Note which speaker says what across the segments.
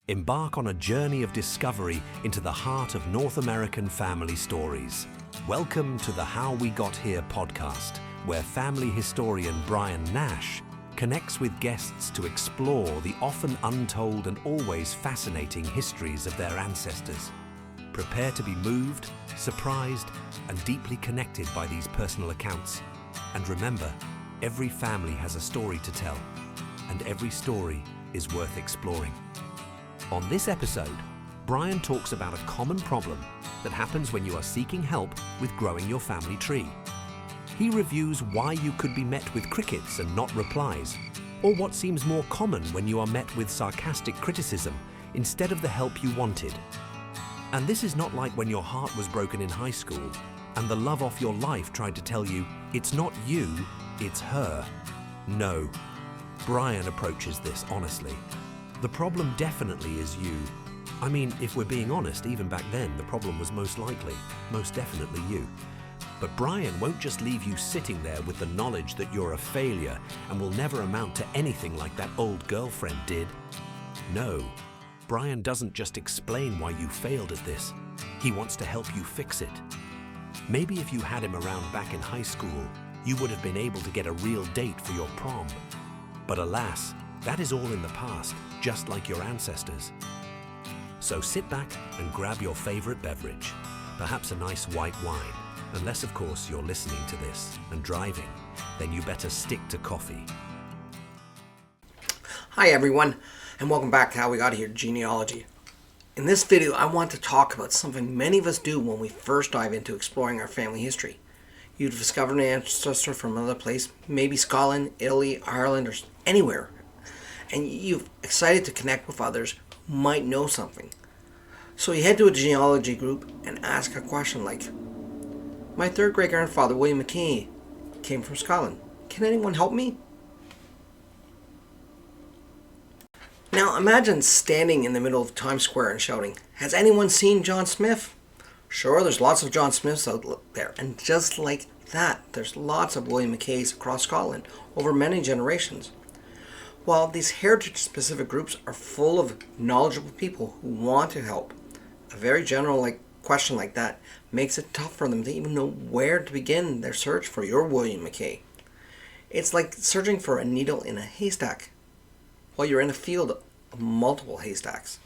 Speaker 1: Embark on a journey of discovery into the heart of North American family stories. Welcome to the How We Got Here podcast, where family historian Brian Nash connects with guests to explore the often untold and always fascinating histories of their ancestors. Prepare to be moved, surprised, and deeply connected by these personal accounts. And remember, every family has a story to tell, and every story is worth exploring. On this episode, Brian talks about a common problem that happens when you are seeking help with growing your family tree. He reviews why you could be met with crickets and not replies, or what seems more common when you are met with sarcastic criticism instead of the help you wanted. And this is not like when your heart was broken in high school and the love of your life tried to tell you, it's not you, it's her. No, Brian approaches this honestly. The problem definitely is you. I mean, if we're being honest, even back then, the problem was most definitely you. But Brian won't just leave you sitting there with the knowledge that you're a failure and will never amount to anything like that old girlfriend did. No, Brian doesn't just explain why you failed at this. He wants to help you fix it. Maybe if you had him around back in high school, you would have been able to get a real date for your prom. But alas, that is all in the past, just like your ancestors. So sit back and grab your favorite beverage, perhaps a nice white wine, unless of course you're listening to this and driving, then you better stick to coffee.
Speaker 2: Hi everyone, and welcome back to How We Got Here, Genealogy. In this video, I want to talk about something many of us do when we first dive into exploring our family history. You've discovered an ancestor from another place, maybe Scotland, Italy, Ireland, or anywhere, and you're excited to connect with others who might know something. So you head to a genealogy group and ask a question like, my third great-grandfather, William McKay, came from Scotland. Can anyone help me? Now imagine standing in the middle of Times Square and shouting, has anyone seen John Smith? Sure, there's lots of John Smiths out there, and just like that, there's lots of William McKays across Scotland over many generations. While these heritage-specific groups are full of knowledgeable people who want to help, a very general question like that makes it tough for them to even know where to begin their search for your William McKay. It's like searching for a needle in a haystack while you're in a field of multiple haystacks.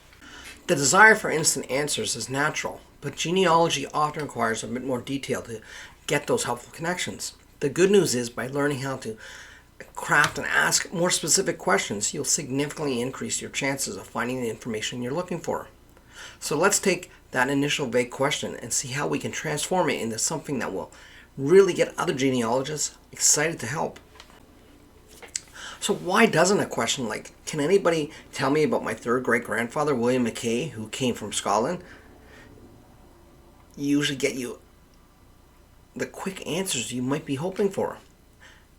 Speaker 2: The desire for instant answers is natural, but genealogy often requires a bit more detail to get those helpful connections. The good news is, by learning how to craft and ask more specific questions, you'll significantly increase your chances of finding the information you're looking for. So let's take that initial vague question and see how we can transform it into something that will really get other genealogists excited to help. So why doesn't a question like, can anybody tell me about my third great-grandfather, William McKay, who came from Scotland, usually get you the quick answers you might be hoping for?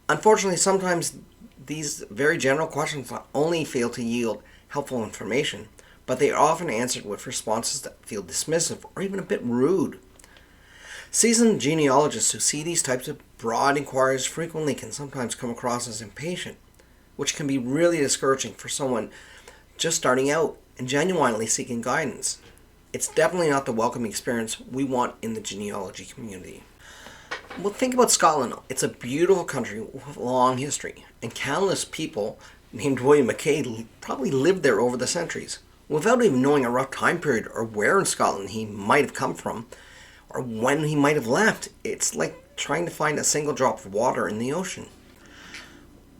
Speaker 2: Unfortunately, sometimes these very general questions not only fail to yield helpful information, but they are often answered with responses that feel dismissive or even a bit rude. Seasoned genealogists who see these types of broad inquiries frequently can sometimes come across as impatient, which can be really discouraging for someone just starting out and genuinely seeking guidance. It's definitely not the welcoming experience we want in the genealogy community. Well, think about Scotland. It's a beautiful country with a long history, and countless people named William McKay probably lived there over the centuries. Without even knowing a rough time period or where in Scotland he might have come from, or when he might have left, it's like trying to find a single drop of water in the ocean.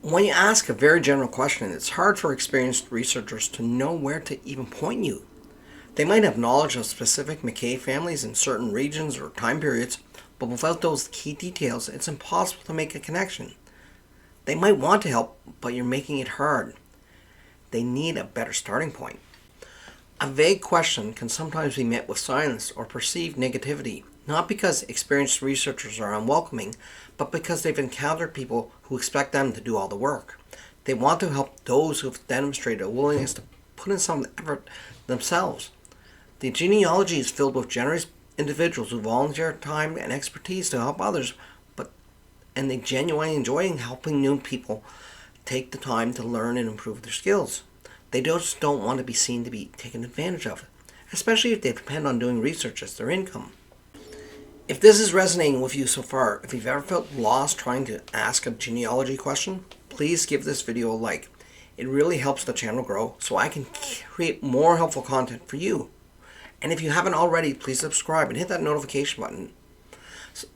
Speaker 2: When you ask a very general question, it's hard for experienced researchers to know where to even point you. They might have knowledge of specific McKay families in certain regions or time periods, but without those key details, it's impossible to make a connection. They might want to help, but you're making it hard. They need a better starting point. A vague question can sometimes be met with silence or perceived negativity, not because experienced researchers are unwelcoming, but because they've encountered people who expect them to do all the work. They want to help those who have demonstrated a willingness to put in some effort themselves. The genealogy is filled with generous individuals who volunteer time and expertise to help others, and they genuinely enjoy helping new people take the time to learn and improve their skills. They just don't want to be seen to be taken advantage of, especially if they depend on doing research as their income. If this is resonating with you so far, if you've ever felt lost trying to ask a genealogy question, please give this video a like. It really helps the channel grow so I can create more helpful content for you. And if you haven't already, please subscribe and hit that notification button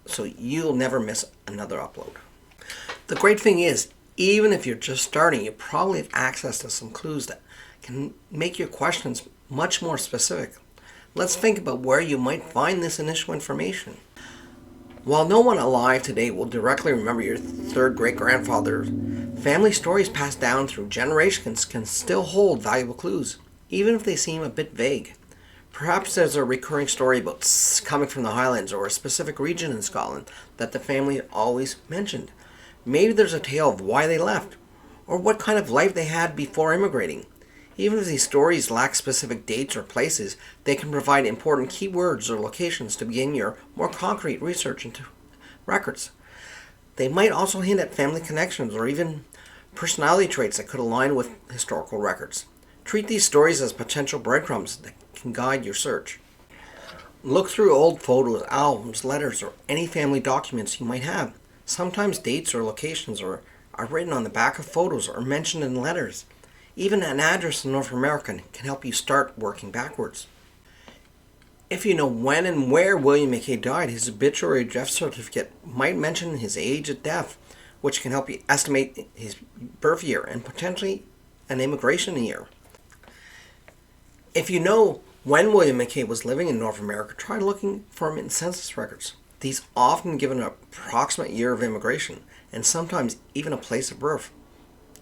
Speaker 2: so you'll never miss another upload. The great thing is, even if you're just starting, you probably have access to some clues that can make your questions much more specific. Let's think about where you might find this initial information. While no one alive today will directly remember your third great-grandfather, family stories passed down through generations can still hold valuable clues, even if they seem a bit vague. Perhaps there's a recurring story about coming from the Highlands or a specific region in Scotland that the family always mentioned. Maybe there's a tale of why they left, or what kind of life they had before immigrating. Even if these stories lack specific dates or places, they can provide important keywords or locations to begin your more concrete research into records. They might also hint at family connections or even personality traits that could align with historical records. Treat these stories as potential breadcrumbs that can guide your search. Look through old photos, albums, letters, or any family documents you might have. Sometimes dates or locations are written on the back of photos or mentioned in letters. Even an address in North America can help you start working backwards. If you know when and where William McKay died, his obituary or death certificate might mention his age at death, which can help you estimate his birth year and potentially an immigration year. If you know when William McKay was living in North America, try looking for him in census records. These often give an approximate year of immigration and sometimes even a place of birth.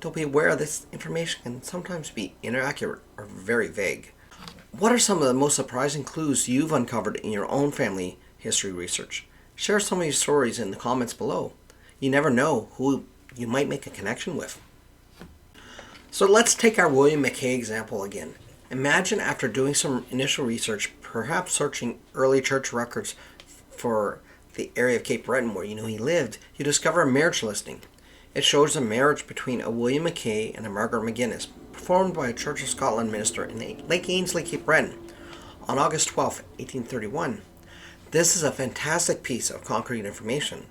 Speaker 2: Though be aware this information can sometimes be inaccurate or very vague. What are some of the most surprising clues you've uncovered in your own family history research? Share some of your stories in the comments below. You never know who you might make a connection with. So let's take our William McKay example again. Imagine after doing some initial research, perhaps searching early church records for the area of Cape Breton where you know he lived, you discover a marriage listing. It shows a marriage between a William McKay and a Margaret McGuinness, performed by a Church of Scotland minister in Lake Ainslie, Cape Breton, on August 12, 1831. This is a fantastic piece of concrete information.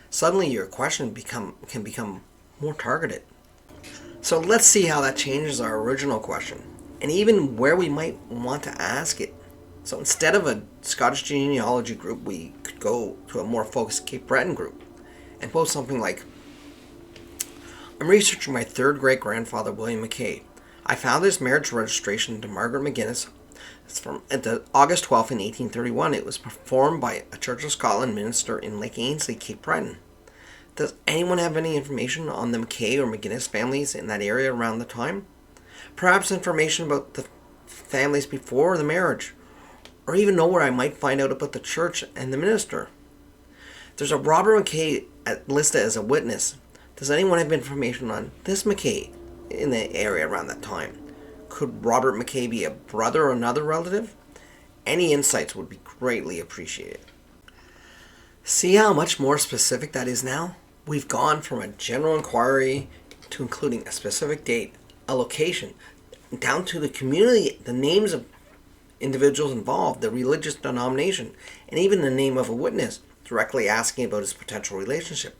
Speaker 2: Suddenly your question can become more targeted. So let's see how that changes our original question, and even where we might want to ask it. So instead of a Scottish genealogy group, we could go to a more focused Cape Breton group and post something like, I'm researching my third great-grandfather, William McKay. I found his marriage registration to Margaret McGuinness. It's from August 12th in 1831. It was performed by a Church of Scotland minister in Lake Ainslie, Cape Breton. Does anyone have any information on the McKay or McGuinness families in that area around the time? Perhaps information about the families before the marriage, or even know where I might find out about the church and the minister. There's a Robert McKay listed as a witness. Does anyone have information on this McKay in the area around that time? Could Robert McKay be a brother or another relative? Any insights would be greatly appreciated. See how much more specific that is now? We've gone from a general inquiry to including a specific date, a location, down to the community, the names of individuals involved, the religious denomination, and even the name of a witness, directly asking about his potential relationship.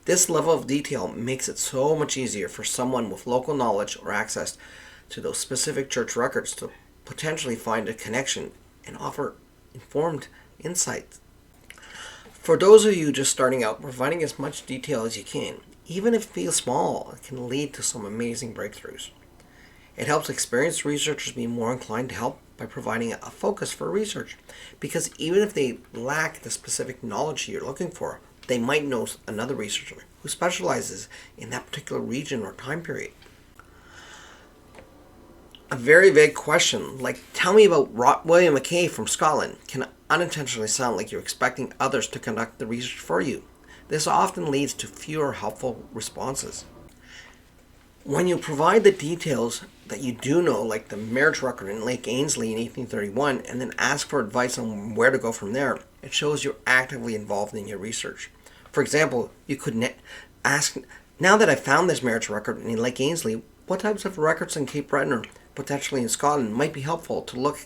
Speaker 2: This level of detail makes it so much easier for someone with local knowledge or access to those specific church records to potentially find a connection and offer informed insights. For those of you just starting out, providing as much detail as you can, even if it feels small, it can lead to some amazing breakthroughs. It helps experienced researchers be more inclined to help by providing a focus for research, because even if they lack the specific knowledge you're looking for, they might know another researcher who specializes in that particular region or time period. A very vague question, like, tell me about William McKay from Scotland, can unintentionally sound like you're expecting others to conduct the research for you. This often leads to fewer helpful responses. When you provide the details that you do know, like the marriage record in Lake Ainslie in 1831, and then ask for advice on where to go from there, it shows you're actively involved in your research. For example, you could ask, now that I found this marriage record in Lake Ainslie, what types of records in Cape Breton or potentially in Scotland might be helpful to look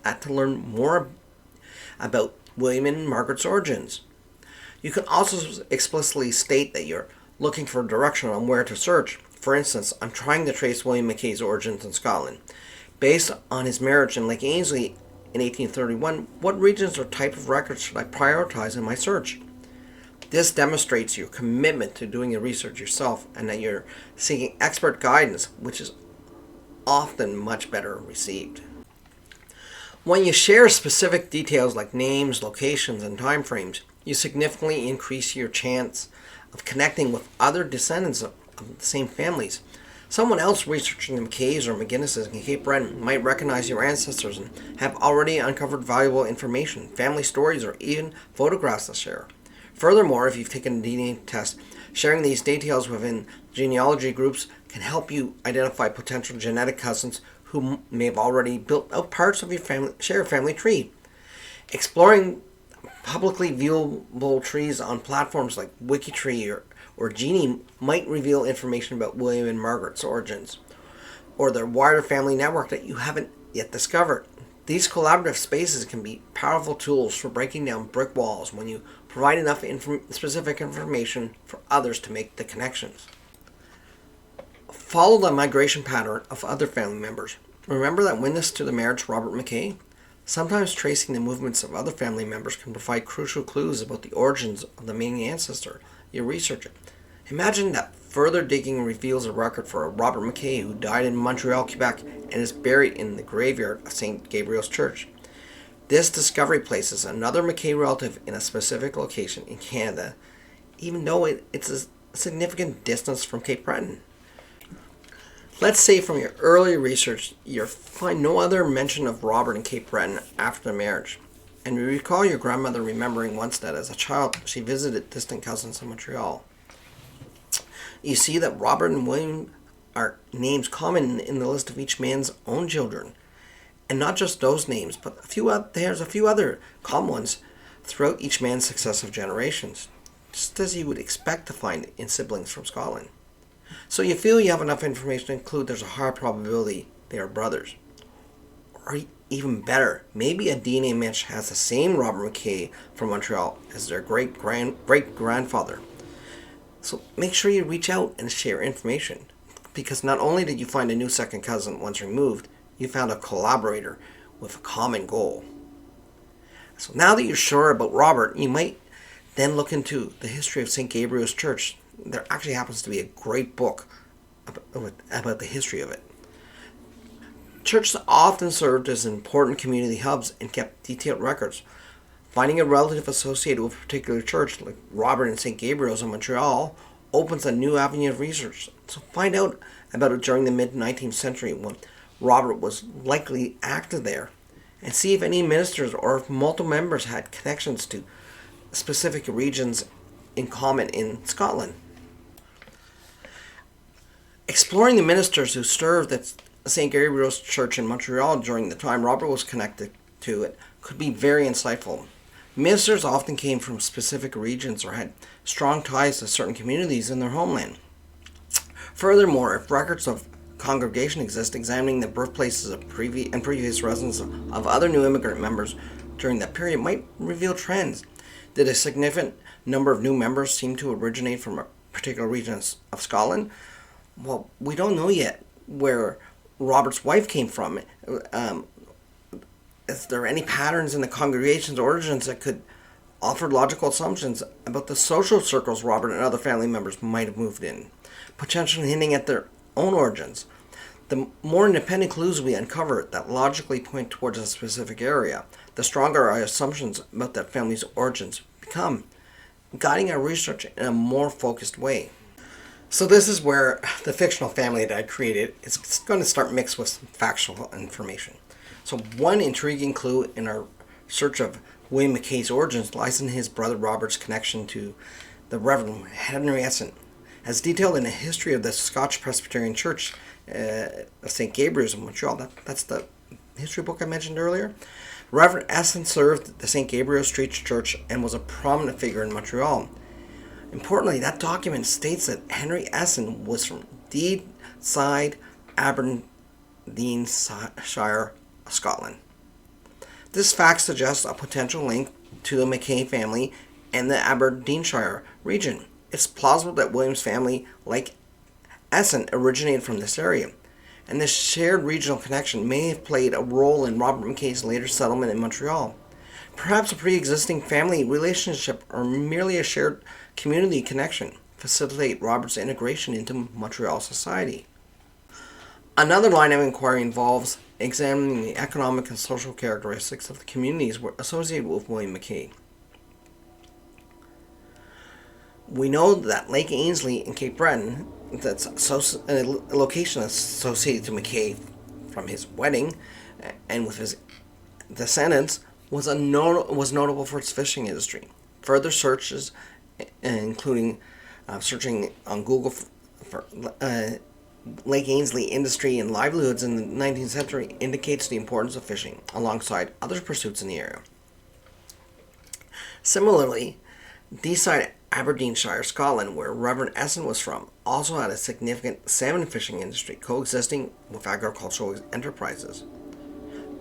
Speaker 2: at to learn more about William and Margaret's origins. You can also explicitly state that you're looking for direction on where to search. For instance, I'm trying to trace William Mackay's origins in Scotland. Based on his marriage in Lake Ainsley in 1831, what regions or type of records should I prioritize in my search? This demonstrates your commitment to doing your research yourself and that you're seeking expert guidance, which is often much better received. When you share specific details like names, locations, and time frames, you significantly increase your chance of connecting with other descendants of the same families. Someone else researching the Mackays or McGinnises in Cape Breton might recognize your ancestors and have already uncovered valuable information, family stories, or even photographs to share. Furthermore, if you've taken a DNA test, sharing these details within genealogy groups can help you identify potential genetic cousins who may have already built out parts of your shared family tree. Exploring publicly viewable trees on platforms like Wikitree or Genie might reveal information about William and Margaret's origins, or their wider family network that you haven't yet discovered. These collaborative spaces can be powerful tools for breaking down brick walls when you provide enough specific information for others to make the connections. Follow the migration pattern of other family members. Remember that witness to the marriage of Robert Mackay? Sometimes tracing the movements of other family members can provide crucial clues about the origins of the main ancestor you're researching. Imagine that further digging reveals a record for a Robert Mackay who died in Montreal, Quebec, and is buried in the graveyard of St. Gabriel's Church. This discovery places another Mackay relative in a specific location in Canada, even though it's a significant distance from Cape Breton. Let's say from your early research you find no other mention of Robert in Cape Breton after the marriage, and you recall your grandmother remembering once that as a child she visited distant cousins in Montreal. You see that Robert and William are names common in the list of each man's own children, and not just those names, but there's a few other common ones throughout each man's successive generations, just as you would expect to find in siblings from Scotland. So you feel you have enough information to include there's a high probability they are brothers. Or even better, maybe a DNA match has the same Robert Mackay from Montreal as their great-grandfather. So make sure you reach out and share information, because not only did you find a new second cousin once removed, you found a collaborator with a common goal. So now that you're sure about Robert, you might then look into the history of St. Gabriel's Church. There actually happens to be a great book about the history of it. Churches often served as important community hubs and kept detailed records. Finding a relative associated with a particular church, like Robert and St. Gabriel's in Montreal, opens a new avenue of research. So find out about it during the mid-19th century when Robert was likely active there, and see if any ministers or if multiple members had connections to specific regions in common in Scotland. Exploring the ministers who served at St. Gabriel's Church in Montreal during the time Robert was connected to it could be very insightful. Ministers often came from specific regions or had strong ties to certain communities in their homeland. Furthermore, if records of congregation exist examining the birthplaces of previous residents of other new immigrant members during that period might reveal trends. Did a significant number of new members seem to originate from a particular region of Scotland? Well, we don't know yet where Robert's wife came from. Is there any patterns in the congregation's origins that could offer logical assumptions about the social circles Robert and other family members might have moved in, potentially hinting at their own origins? The more independent clues we uncover that logically point towards a specific area, the stronger our assumptions about that family's origins become, guiding our research in a more focused way. So this is where the fictional family that I created is going to start mixed with some factual information. So one intriguing clue in our search of William Mackay's origins lies in his brother Robert's connection to the Reverend Henry Essen. As detailed in the history of the Scotch Presbyterian Church of St. Gabriel's in Montreal, that's the history book I mentioned earlier, Reverend Essen served the St. Gabriel's Street Church and was a prominent figure in Montreal. Importantly, that document states that Henry Essen was from deed side Aberdeenshire, Scotland. This fact suggests a potential link to the Mackay family and the Aberdeenshire region. It's plausible that William's family, like Essen, originated from this area, and this shared regional connection may have played a role in Robert Mackay's later settlement in Montreal. Perhaps a pre-existing family relationship or merely a shared community connection facilitate Robert's integration into Montreal society. Another line of inquiry involves examining the economic and social characteristics of the communities associated with William Mackay. We know that Lake Ainslie in Cape Breton, that's a location associated to Mackay from his wedding and with his descendants, was notable for its fishing industry. Further searches, including searching on Google for Lake Ainslie industry and livelihoods in the 19th century, indicates the importance of fishing alongside other pursuits in the area. Similarly, Deeside, Aberdeenshire, Scotland, where Reverend Essen was from, also had a significant salmon fishing industry coexisting with agricultural enterprises.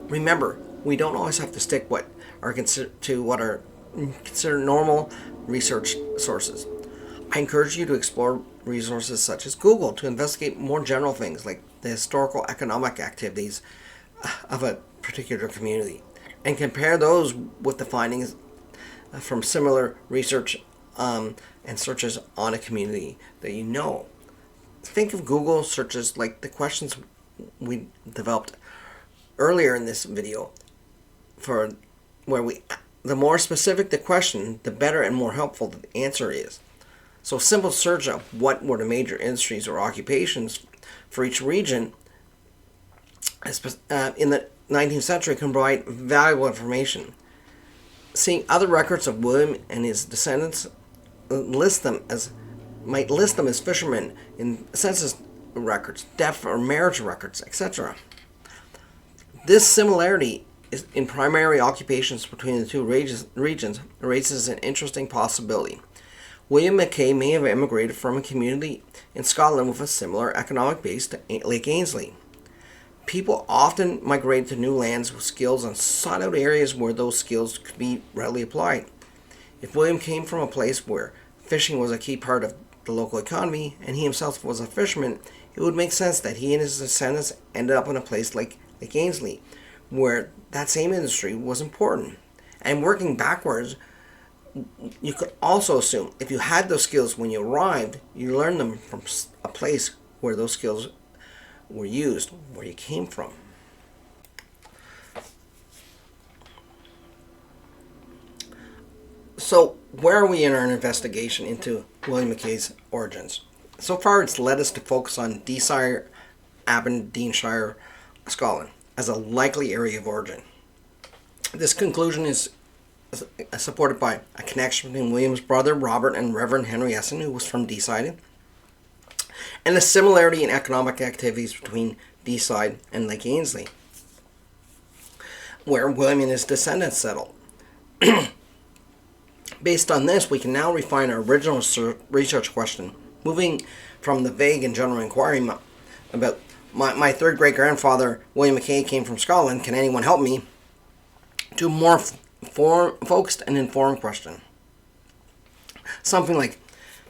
Speaker 2: Remember, we don't always have to stick what are considered normal research sources. I encourage you to explore resources such as Google to investigate more general things like the historical economic activities of a particular community and compare those with the findings from similar research and searches on a community that you know. Think of Google searches like the questions we developed earlier in this video, for where the more specific the question, the better and more helpful the answer is. So a simple search of what were the major industries or occupations for each region in the 19th century can provide valuable information. Seeing other records of William and his descendants might list them as fishermen in census records, death or marriage records, etc. This similarity in primary occupations between the two regions raises an interesting possibility. William Mackay may have emigrated from a community in Scotland with a similar economic base to Lake Ainslie. People often migrated to new lands with skills and sought out areas where those skills could be readily applied. If William came from a place where fishing was a key part of the local economy and he himself was a fisherman, it would make sense that he and his descendants ended up in a place like Lake Ainslie, where that same industry was important. And working backwards, you could also assume if you had those skills when you arrived, you learned them from a place where those skills were used, where you came from. So, where are we in our investigation into William Mackay's origins? So far, it's led us to focus on Deeside, Aberdeenshire, Scotland, as a likely area of origin. This conclusion is supported by a connection between William's brother Robert and Reverend Henry Essen, who was from Deeside, and a similarity in economic activities between Deeside and Lake Ainslie, where William and his descendants settled. Based on this, we can now refine our original research question, moving from the vague and general inquiry about my third great-grandfather, William Mackay, came from Scotland, can anyone help me, to a more focused and informed question. Something like,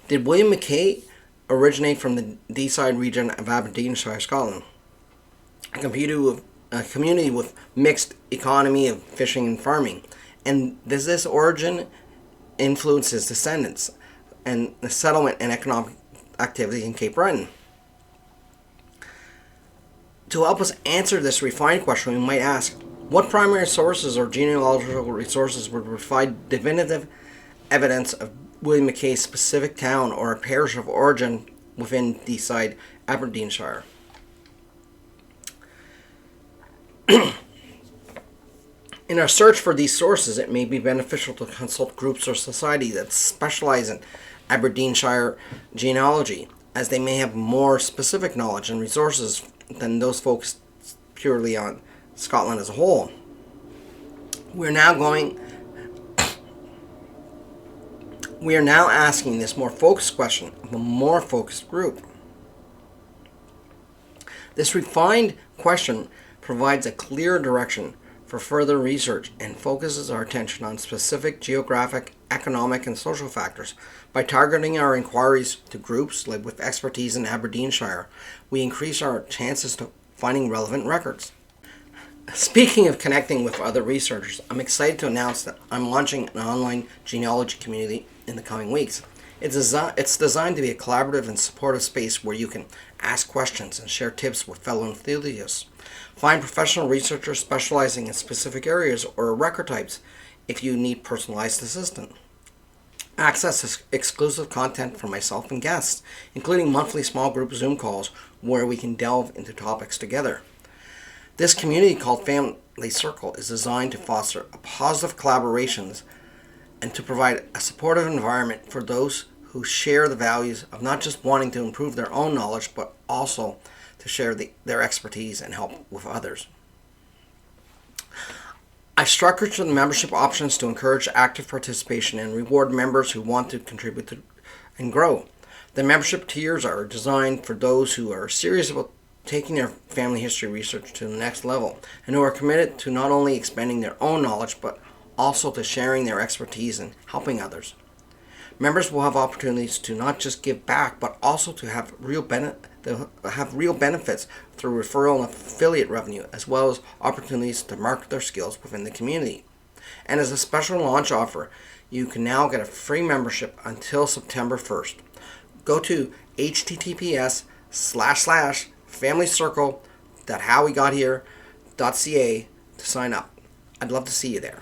Speaker 2: did William Mackay originate from the Deeside region of Aberdeenshire, Scotland, a community with mixed economy of fishing and farming? And does this origin influence his descendants and the settlement and economic activity in Cape Breton? To help us answer this refined question, we might ask, what primary sources or genealogical resources would provide definitive evidence of William Mackay's specific town or a parish of origin within Deeside, Aberdeenshire? In our search for these sources, it may be beneficial to consult groups or society that specialize in Aberdeenshire genealogy, as they may have more specific knowledge and resources than those focused purely on Scotland as a whole. We are now asking this more focused question of a more focused group. This refined question provides a clear direction for further research and focuses our attention on specific geographic, economic, and social factors. By targeting our inquiries to groups like with expertise in Aberdeenshire, we increase our chances to finding relevant records. Speaking of connecting with other researchers, I'm excited to announce that I'm launching an online genealogy community in the coming weeks. It's designed to be a collaborative and supportive space where you can ask questions and share tips with fellow enthusiasts. Find professional researchers specializing in specific areas or record types if you need personalized assistance. Access exclusive content from myself and guests, including monthly small group Zoom calls where we can delve into topics together. This community called Family Circle is designed to foster a positive collaborations and to provide a supportive environment for those who share the values of not just wanting to improve their own knowledge, but also to share their expertise and help with others. I structured the membership options to encourage active participation and reward members who want to contribute and grow. The membership tiers are designed for those who are serious about taking their family history research to the next level and who are committed to not only expanding their own knowledge, but also to sharing their expertise and helping others. Members will have opportunities to not just give back, but also to have real benefits through referral and affiliate revenue, as well as opportunities to market their skills within the community. And as a special launch offer, you can now get a free membership until September 1st. Go to https://familycircle.howwegothere.ca to sign up. I'd love to see you there.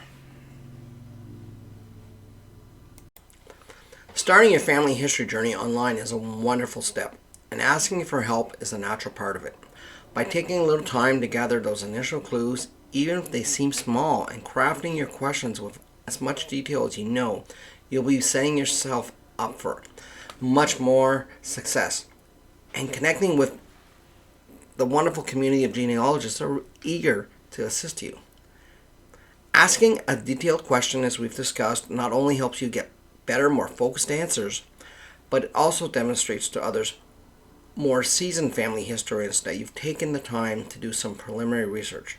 Speaker 2: Starting your family history journey online is a wonderful step, and asking for help is a natural part of it. By taking a little time to gather those initial clues, even if they seem small, and crafting your questions with as much detail as you know, you'll be setting yourself up for much more success. And connecting with the wonderful community of genealogists are eager to assist you. Asking a detailed question, as we've discussed, not only helps you get better, more focused answers, but it also demonstrates to others, more seasoned family historians, that you've taken the time to do some preliminary research.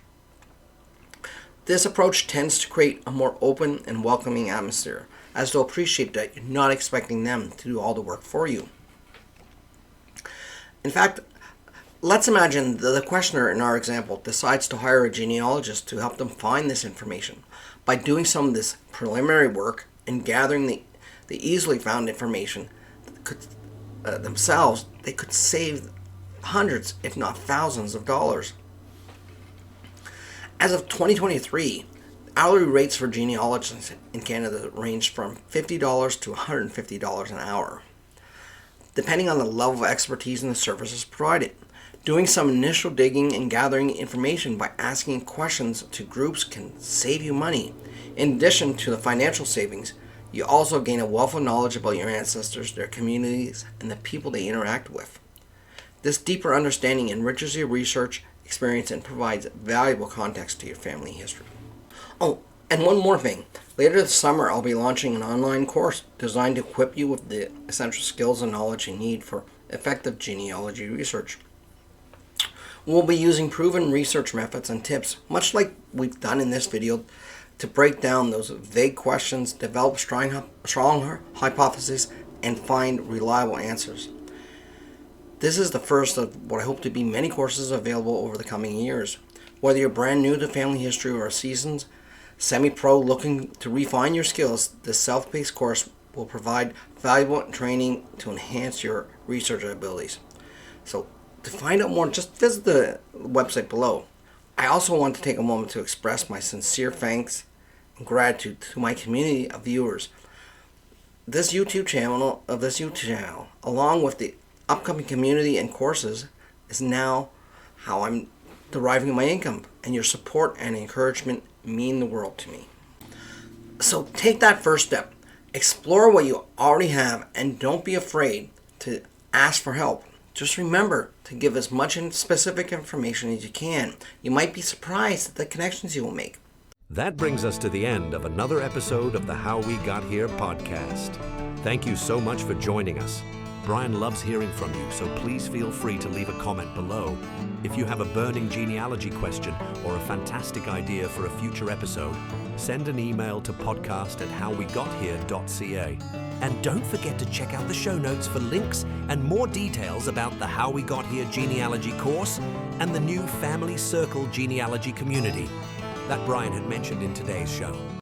Speaker 2: This approach tends to create a more open and welcoming atmosphere, as they'll appreciate that you're not expecting them to do all the work for you. In fact, let's imagine that the questioner in our example decides to hire a genealogist to help them find this information. By doing some of this preliminary work and gathering the easily found information themselves, they could save hundreds, if not thousands of dollars. As of 2023, hourly rates for genealogists in Canada range from $50 to $150 an hour, depending on the level of expertise and the services provided. Doing some initial digging and gathering information by asking questions to groups can save you money. In addition to the financial savings, you also gain a wealth of knowledge about your ancestors, their communities, and the people they interact with. This deeper understanding enriches your research experience and provides valuable context to your family history. Oh, and one more thing. Later this summer, I'll be launching an online course designed to equip you with the essential skills and knowledge you need for effective genealogy research. We'll be using proven research methods and tips, much like we've done in this video, to break down those vague questions, develop strong hypotheses, and find reliable answers. This is the first of what I hope to be many courses available over the coming years. Whether you're brand new to family history or a seasoned semi-pro looking to refine your skills, this self-paced course will provide valuable training to enhance your research abilities. So, to find out more, just visit the website below. I also want to take a moment to express my sincere thanks and gratitude to my community of viewers. This YouTube channel, along with the upcoming community and courses, is now how I'm deriving my income, and your support and encouragement mean the world to me. So take that first step. Explore what you already have, and don't be afraid to ask for help. Just remember to give as much specific information as you can. You might be surprised at the connections you will make.
Speaker 1: That brings us to the end of another episode of the How We Got Here podcast. Thank you so much for joining us. Brian loves hearing from you, so please feel free to leave a comment below. If you have a burning genealogy question or a fantastic idea for a future episode, send an email to podcast@howwegothere.ca. And don't forget to check out the show notes for links and more details about the How We Got Here genealogy course and the new Family Circle genealogy community that Brian had mentioned in today's show.